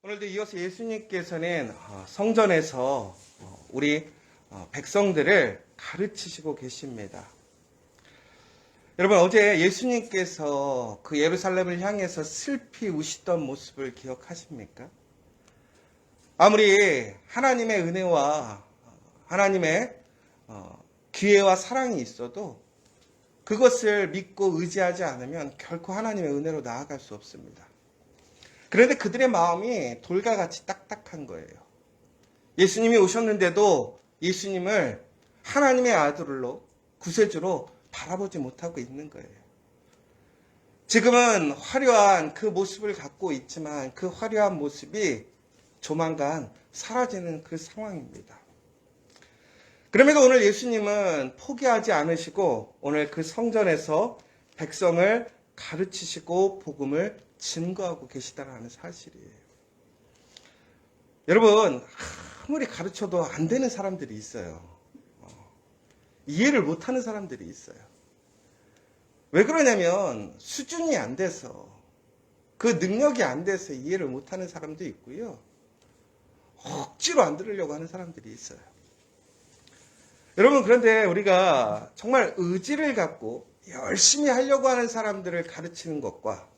오늘도 이어서 예수님께서는 성전에서 우리 백성들을 가르치시고 계십니다. 여러분, 어제 예수님께서 그 예루살렘을 향해서 슬피 우시던 모습을 기억하십니까? 아무리 하나님의 은혜와 하나님의 기회와 사랑이 있어도 그것을 믿고 의지하지 않으면 결코 하나님의 은혜로 나아갈 수 없습니다. 그런데 그들의 마음이 돌과 같이 딱딱한 거예요. 예수님이 오셨는데도 예수님을 하나님의 아들로, 구세주로 바라보지 못하고 있는 거예요. 지금은 화려한 그 모습을 갖고 있지만 그 화려한 모습이 조만간 사라지는 그 상황입니다. 그럼에도 오늘 예수님은 포기하지 않으시고 오늘 그 성전에서 백성을 가르치시고 복음을 증거하고 계시다는 사실이에요. 여러분, 아무리 가르쳐도 안 되는 사람들이 있어요. 이해를 못하는 사람들이 있어요. 왜 그러냐면 수준이 안 돼서, 그 능력이 안 돼서 이해를 못하는 사람도 있고요. 억지로 안 들으려고 하는 사람들이 있어요. 여러분, 그런데 우리가 정말 의지를 갖고 열심히 하려고 하는 사람들을 가르치는 것과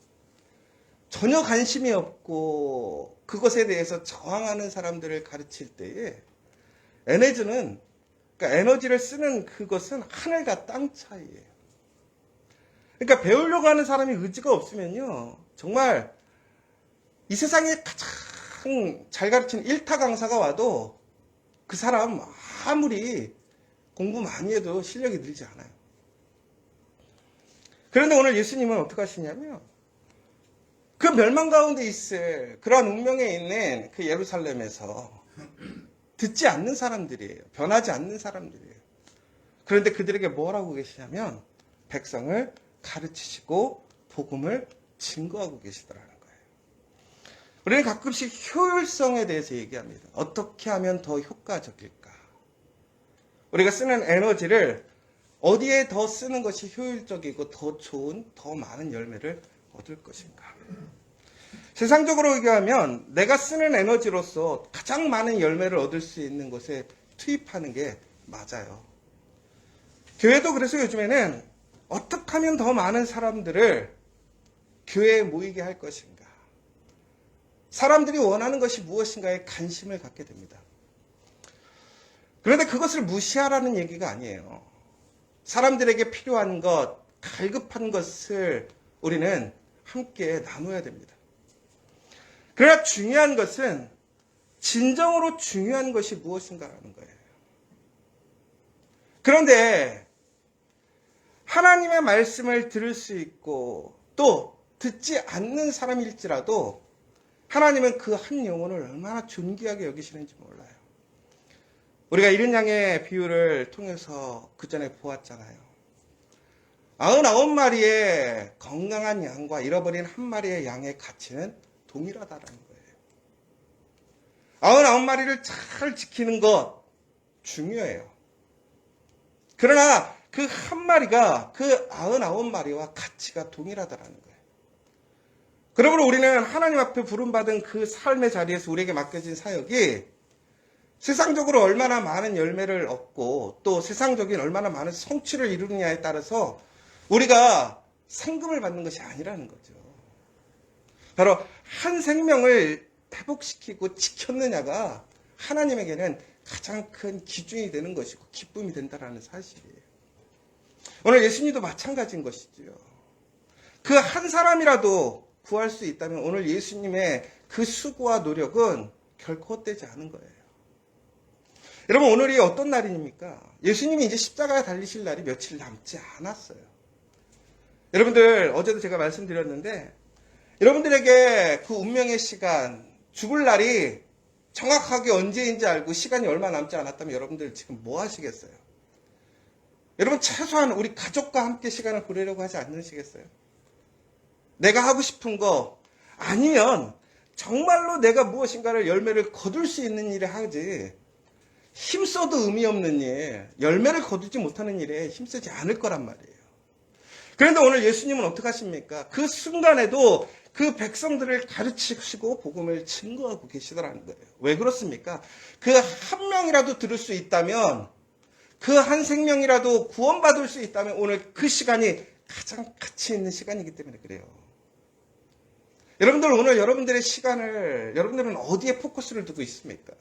전혀 관심이 없고 그것에 대해서 저항하는 사람들을 가르칠 때에 에너지를 쓰는 그것은 하늘과 땅 차이예요. 그러니까 배우려고 하는 사람이 의지가 없으면요, 정말 이 세상에 가장 잘 가르치는 1타 강사가 와도 그 사람 아무리 공부 많이 해도 실력이 늘지 않아요. 그런데 오늘 예수님은 어떻게 하시냐면 그 멸망 가운데 있을 그러한 운명에 있는 그 예루살렘에서 듣지 않는 사람들이에요. 변하지 않는 사람들이에요. 그런데 그들에게 뭘 하고 계시냐면 백성을 가르치시고 복음을 증거하고 계시더라는 거예요. 우리는 가끔씩 효율성에 대해서 얘기합니다. 어떻게 하면 더 효과적일까? 우리가 쓰는 에너지를 어디에 더 쓰는 것이 효율적이고 더 좋은, 더 많은 열매를 얻을 것인가? 세상적으로 얘기하면 내가 쓰는 에너지로서 가장 많은 열매를 얻을 수 있는 것에 투입하는 게 맞아요. 교회도 그래서 요즘에는 어떻게 하면 더 많은 사람들을 교회에 모이게 할 것인가? 사람들이 원하는 것이 무엇인가에 관심을 갖게 됩니다. 그런데 그것을 무시하라는 얘기가 아니에요. 사람들에게 필요한 것, 갈급한 것을 우리는 함께 나눠야 됩니다. 그러나 중요한 것은 진정으로 중요한 것이 무엇인가라는 거예요. 그런데 하나님의 말씀을 들을 수 있고 또 듣지 않는 사람일지라도 하나님은 그 한 영혼을 얼마나 존귀하게 여기시는지 몰라요. 우리가 이른 양의 비유를 통해서 그 전에 보았잖아요. 99마리의 건강한 양과 잃어버린 한 마리의 양의 가치는 동일하다는 거예요. 99마리를 잘 지키는 것 중요해요. 그러나 그 한 마리가 그 99마리와 가치가 동일하다는 거예요. 그러므로 우리는 하나님 앞에 부름받은 그 삶의 자리에서 우리에게 맡겨진 사역이 세상적으로 얼마나 많은 열매를 얻고 또 세상적인 얼마나 많은 성취를 이루느냐에 따라서 우리가 상금을 받는 것이 아니라는 거죠. 바로 한 생명을 회복시키고 지켰느냐가 하나님에게는 가장 큰 기준이 되는 것이고 기쁨이 된다는 사실이에요. 오늘 예수님도 마찬가지인 것이죠. 그 한 사람이라도 구할 수 있다면 오늘 예수님의 그 수고와 노력은 결코 헛되지 않은 거예요. 여러분, 오늘이 어떤 날입니까? 예수님이 이제 십자가에 달리실 날이 며칠 남지 않았어요. 여러분들, 어제도 제가 말씀드렸는데 여러분들에게 그 운명의 시간, 죽을 날이 정확하게 언제인지 알고 시간이 얼마 남지 않았다면 여러분들 지금 뭐 하시겠어요? 여러분, 최소한 우리 가족과 함께 시간을 보내려고 하지 않으시겠어요? 내가 하고 싶은 거 아니면 정말로 내가 무엇인가를 열매를 거둘 수 있는 일에 하지, 힘써도 의미 없는 일, 열매를 거두지 못하는 일에 힘쓰지 않을 거란 말이에요. 그런데 오늘 예수님은 어떻게 하십니까? 그 순간에도 그 백성들을 가르치시고 복음을 증거하고 계시더라는 거예요. 왜 그렇습니까? 그 한 명이라도 들을 수 있다면, 그 한 생명이라도 구원받을 수 있다면 오늘 그 시간이 가장 가치 있는 시간이기 때문에 그래요. 여러분들, 오늘 여러분들의 시간을 여러분들은 어디에 포커스를 두고 있습니까?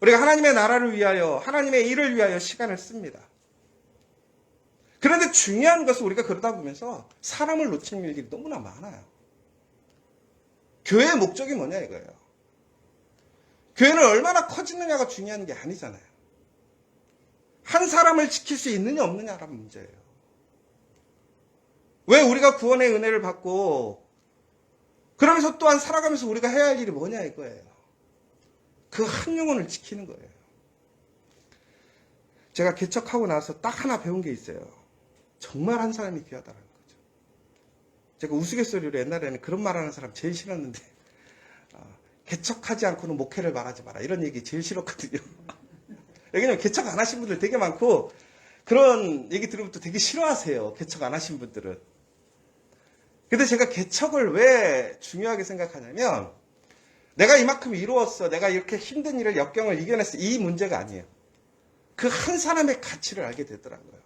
우리가 하나님의 나라를 위하여, 하나님의 일을 위하여 시간을 씁니다. 그런데 중요한 것은 우리가 그러다 보면서 사람을 놓치는 일들이 너무나 많아요. 교회의 목적이 뭐냐 이거예요. 교회는 얼마나 커지느냐가 중요한 게 아니잖아요. 한 사람을 지킬 수 있느냐 없느냐라는 문제예요. 왜 우리가 구원의 은혜를 받고 그러면서 또한 살아가면서 우리가 해야 할 일이 뭐냐 이거예요. 그 한 영혼을 지키는 거예요. 제가 개척하고 나서 딱 하나 배운 게 있어요. 정말 한 사람이 귀하다는 거죠. 제가 우스갯소리로 옛날에는 그런 말하는 사람 제일 싫었는데 개척하지 않고는 목회를 말하지 마라 이런 얘기 제일 싫었거든요. 왜냐면 개척 안 하신 분들 되게 많고 그런 얘기 들으면 또 되게 싫어하세요. 개척 안 하신 분들은. 근데 제가 개척을 왜 중요하게 생각하냐면 내가 이만큼 이루었어. 내가 이렇게 힘든 일을 역경을 이겨냈어. 이 문제가 아니에요. 그 한 사람의 가치를 알게 되더라고요.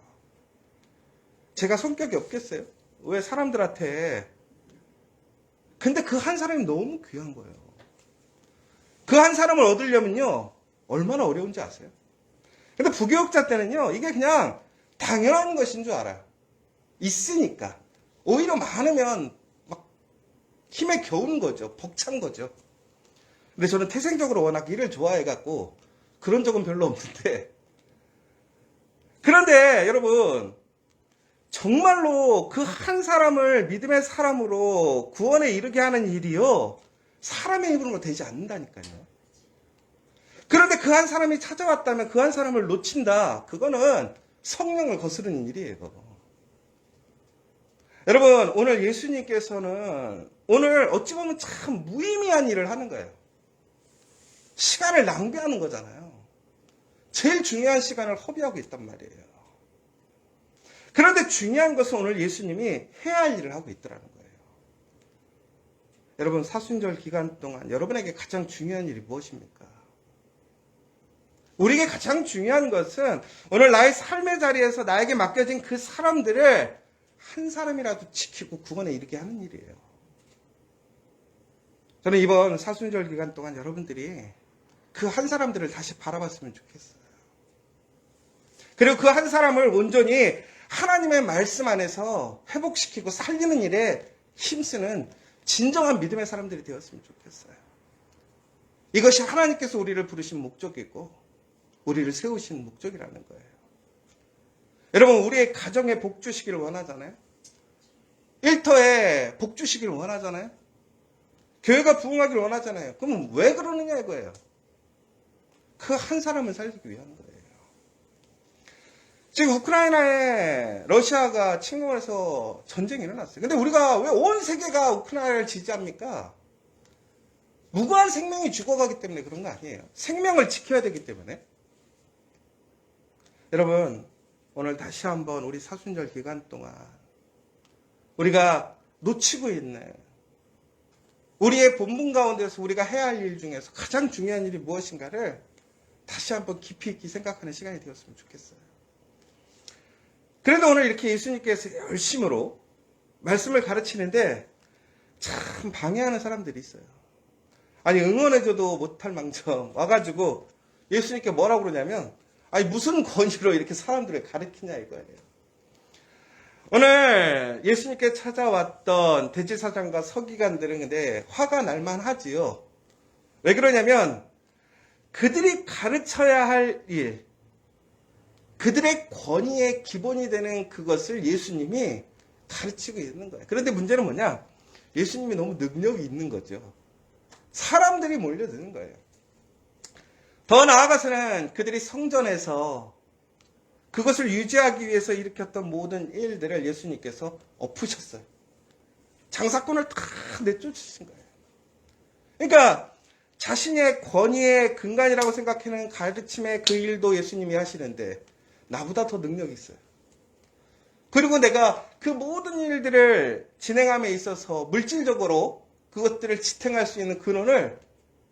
제가 성격이 없겠어요? 왜 사람들한테. 근데 그 한 사람이 너무 귀한 거예요. 그 한 사람을 얻으려면요. 얼마나 어려운지 아세요? 근데 부교육자 때는요. 이게 그냥 당연한 것인 줄 알아요. 있으니까. 오히려 많으면 막 힘에 겨운 거죠. 벅찬 거죠. 근데 저는 태생적으로 워낙 일을 좋아해갖고 그런 적은 별로 없는데. 그런데 여러분 정말로 그 한 사람을 믿음의 사람으로 구원에 이르게 하는 일이요. 사람의 힘으로 되지 않는다니까요. 그런데 그 한 사람이 찾아왔다면 그 한 사람을 놓친다. 그거는 성령을 거스르는 일이에요. 여러분 오늘 예수님께서는 오늘 어찌 보면 참 무의미한 일을 하는 거예요. 시간을 낭비하는 거잖아요. 제일 중요한 시간을 허비하고 있단 말이에요. 그런데 중요한 것은 오늘 예수님이 해야 할 일을 하고 있더라는 거예요. 여러분 사순절 기간 동안 여러분에게 가장 중요한 일이 무엇입니까? 우리에게 가장 중요한 것은 오늘 나의 삶의 자리에서 나에게 맡겨진 그 사람들을 한 사람이라도 지키고 구원에 이르게 하는 일이에요. 저는 이번 사순절 기간 동안 여러분들이 그 한 사람들을 다시 바라봤으면 좋겠어요. 그리고 그 한 사람을 온전히 하나님의 말씀 안에서 회복시키고 살리는 일에 힘쓰는 진정한 믿음의 사람들이 되었으면 좋겠어요. 이것이 하나님께서 우리를 부르신 목적이고 우리를 세우신 목적이라는 거예요. 여러분 우리의 가정에 복 주시기를 원하잖아요. 일터에 복 주시기를 원하잖아요. 교회가 부흥하기를 원하잖아요. 그럼 왜 그러느냐 이거예요. 그 한 사람을 살리기 위한 거예요. 지금 우크라이나에 러시아가 침공을 해서 전쟁이 일어났어요. 근데 우리가 왜 온 세계가 우크라이나를 지지합니까? 무고한 생명이 죽어가기 때문에 그런 거 아니에요. 생명을 지켜야 되기 때문에. 여러분 오늘 다시 한번 우리 사순절 기간 동안 우리가 놓치고 있는 우리의 본분 가운데서 우리가 해야 할 일 중에서 가장 중요한 일이 무엇인가를 다시 한번 깊이 있게 생각하는 시간이 되었으면 좋겠어요. 그런데 오늘 이렇게 예수님께서 열심으로 말씀을 가르치는데 참 방해하는 사람들이 있어요. 아니 응원해줘도 못할 망정 와가지고 예수님께 뭐라고 그러냐면 아니 무슨 권위로 이렇게 사람들을 가르치냐 이거예요. 오늘 예수님께 찾아왔던 대제사장과 서기관들은 근데 화가 날만 하지요. 왜 그러냐면 그들이 가르쳐야 할 일, 그들의 권위의 기본이 되는 그것을 예수님이 가르치고 있는 거예요. 그런데 문제는 뭐냐? 예수님이 너무 능력이 있는 거죠. 사람들이 몰려드는 거예요. 더 나아가서는 그들이 성전에서 그것을 유지하기 위해서 일으켰던 모든 일들을 예수님께서 엎으셨어요. 장사꾼을 다 내쫓으신 거예요. 그러니까 자신의 권위의 근간이라고 생각하는 가르침의 그 일도 예수님이 하시는데 나보다 더 능력이 있어요. 그리고 내가 그 모든 일들을 진행함에 있어서 물질적으로 그것들을 지탱할 수 있는 근원을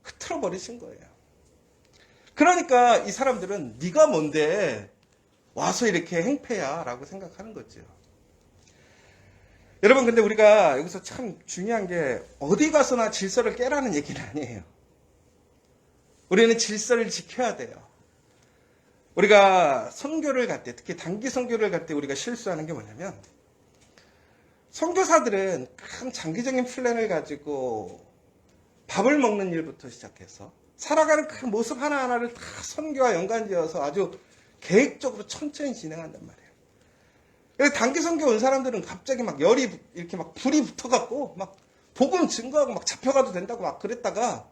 흐트러 버리신 거예요. 그러니까 이 사람들은 네가 뭔데 와서 이렇게 행패야 라고 생각하는 거죠. 여러분, 근데 우리가 여기서 참 중요한 게 어디 가서나 질서를 깨라는 얘기는 아니에요. 우리는 질서를 지켜야 돼요. 우리가 선교를 갈 때, 특히 단기 선교를 갈 때 우리가 실수하는 게 뭐냐면, 선교사들은 큰 장기적인 플랜을 가지고 밥을 먹는 일부터 시작해서 살아가는 그 모습 하나하나를 다 선교와 연관지어서 아주 계획적으로 천천히 진행한단 말이에요. 그래서 단기 선교 온 사람들은 갑자기 막 열이 이렇게 막 불이 붙어갖고 막 복음 증거하고 막 잡혀가도 된다고 막 그랬다가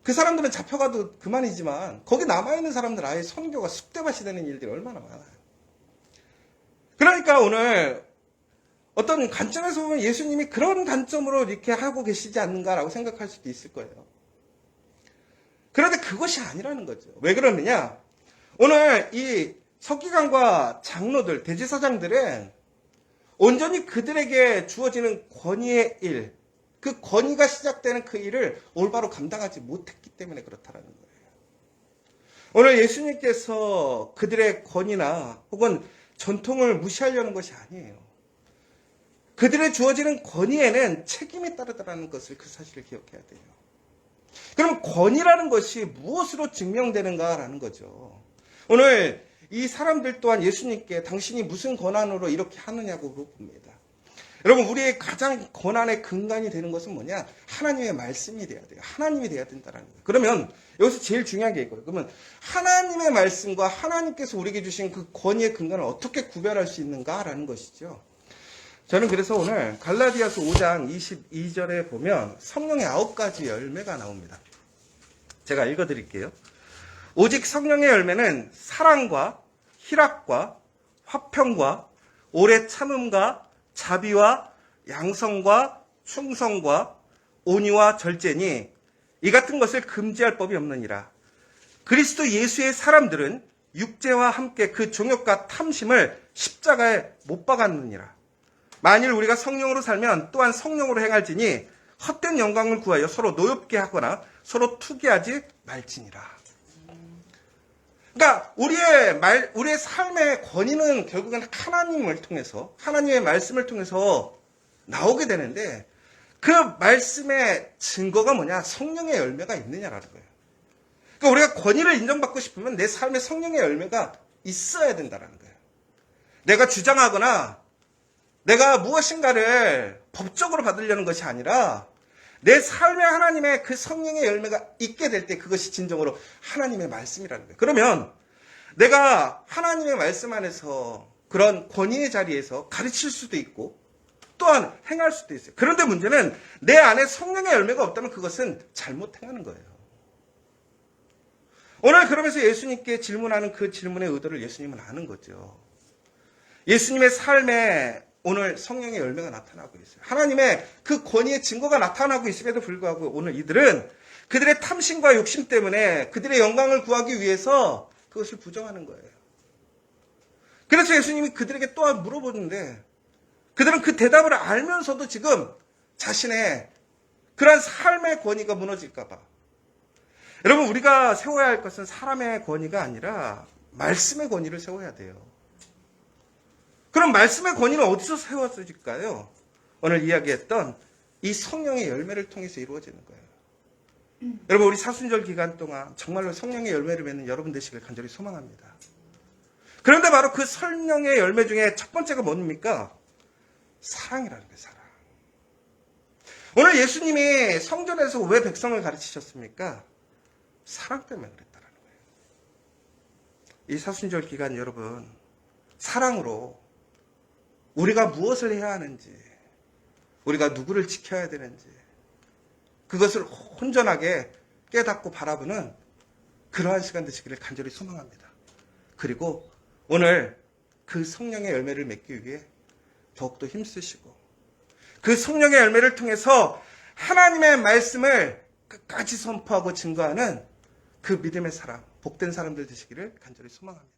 그 사람들은 잡혀가도 그만이지만 거기 남아있는 사람들 아예 선교가 쑥대밭이 되는 일들이 얼마나 많아요. 그러니까 오늘 어떤 관점에서 보면 예수님이 그런 관점으로 이렇게 하고 계시지 않는가라고 생각할 수도 있을 거예요. 그런데 그것이 아니라는 거죠. 왜 그러느냐? 오늘 이 서기관과 장로들, 대제사장들은 온전히 그들에게 주어지는 권위의 일, 그 권위가 시작되는 그 일을 올바로 감당하지 못했기 때문에 그렇다라는 거예요. 오늘 예수님께서 그들의 권위나 혹은 전통을 무시하려는 것이 아니에요. 그들의 주어지는 권위에는 책임이 따르다라는 것을 그 사실을 기억해야 돼요. 그럼 권위라는 것이 무엇으로 증명되는가라는 거죠. 오늘 이 사람들 또한 예수님께 당신이 무슨 권한으로 이렇게 하느냐고 물어봅니다. 여러분, 우리의 가장 권한의 근간이 되는 것은 뭐냐? 하나님의 말씀이 돼야 돼요. 하나님이 돼야 된다는 거예요. 그러면 여기서 제일 중요한 게 이거예요. 그러면 하나님의 말씀과 하나님께서 우리에게 주신 그 권위의 근간을 어떻게 구별할 수 있는가라는 것이죠. 저는 그래서 오늘 갈라디아서 5장 22절에 보면 성령의 9가지 열매가 나옵니다. 제가 읽어드릴게요. 오직 성령의 열매는 사랑과 희락과 화평과 오래 참음과 자비와 양성과 충성과 온유와 절제니 이 같은 것을 금지할 법이 없느니라. 그리스도 예수의 사람들은 육체와 함께 그 종욕과 탐심을 십자가에 못 박았느니라. 만일 우리가 성령으로 살면 또한 성령으로 행할지니 헛된 영광을 구하여 서로 노엽게 하거나 서로 투기하지 말지니라. 그러니까 우리의 삶의 권위는 결국은 하나님을 통해서, 하나님의 말씀을 통해서 나오게 되는데 그 말씀의 증거가 뭐냐? 성령의 열매가 있느냐라는 거예요. 그러니까 우리가 권위를 인정받고 싶으면 내 삶에 성령의 열매가 있어야 된다는 거예요. 내가 주장하거나 내가 무엇인가를 법적으로 받으려는 것이 아니라 내 삶에 하나님의 그 성령의 열매가 있게 될 때 그것이 진정으로 하나님의 말씀이라는 거예요. 그러면 내가 하나님의 말씀 안에서 그런 권위의 자리에서 가르칠 수도 있고 또한 행할 수도 있어요. 그런데 문제는 내 안에 성령의 열매가 없다면 그것은 잘못 행하는 거예요. 오늘 그러면서 예수님께 질문하는 그 질문의 의도를 예수님은 아는 거죠. 예수님의 삶에 오늘 성령의 열매가 나타나고 있어요. 하나님의 그 권위의 증거가 나타나고 있음에도 불구하고 오늘 이들은 그들의 탐심과 욕심 때문에 그들의 영광을 구하기 위해서 그것을 부정하는 거예요. 그래서 예수님이 그들에게 또한 물어보는데 그들은 그 대답을 알면서도 지금 자신의 그러한 삶의 권위가 무너질까 봐. 여러분, 우리가 세워야 할 것은 사람의 권위가 아니라 말씀의 권위를 세워야 돼요. 그럼 말씀의 권위는 어디서 세워질까요? 오늘 이야기했던 이 성령의 열매를 통해서 이루어지는 거예요. 여러분, 우리 사순절 기간 동안 정말로 성령의 열매를 맺는 여러분 되시길 간절히 소망합니다. 그런데 바로 그 성령의 열매 중에 첫 번째가 뭡니까? 사랑이라는 거예요, 사랑. 오늘 예수님이 성전에서 왜 백성을 가르치셨습니까? 사랑 때문에 그랬다는 거예요. 이 사순절 기간 여러분, 사랑으로 우리가 무엇을 해야 하는지, 우리가 누구를 지켜야 되는지, 그것을 혼전하게 깨닫고 바라보는 그러한 시간 되시기를 간절히 소망합니다. 그리고 오늘 그 성령의 열매를 맺기 위해 더욱더 힘쓰시고 그 성령의 열매를 통해서 하나님의 말씀을 끝까지 선포하고 증거하는 그 믿음의 사람, 복된 사람들 되시기를 간절히 소망합니다.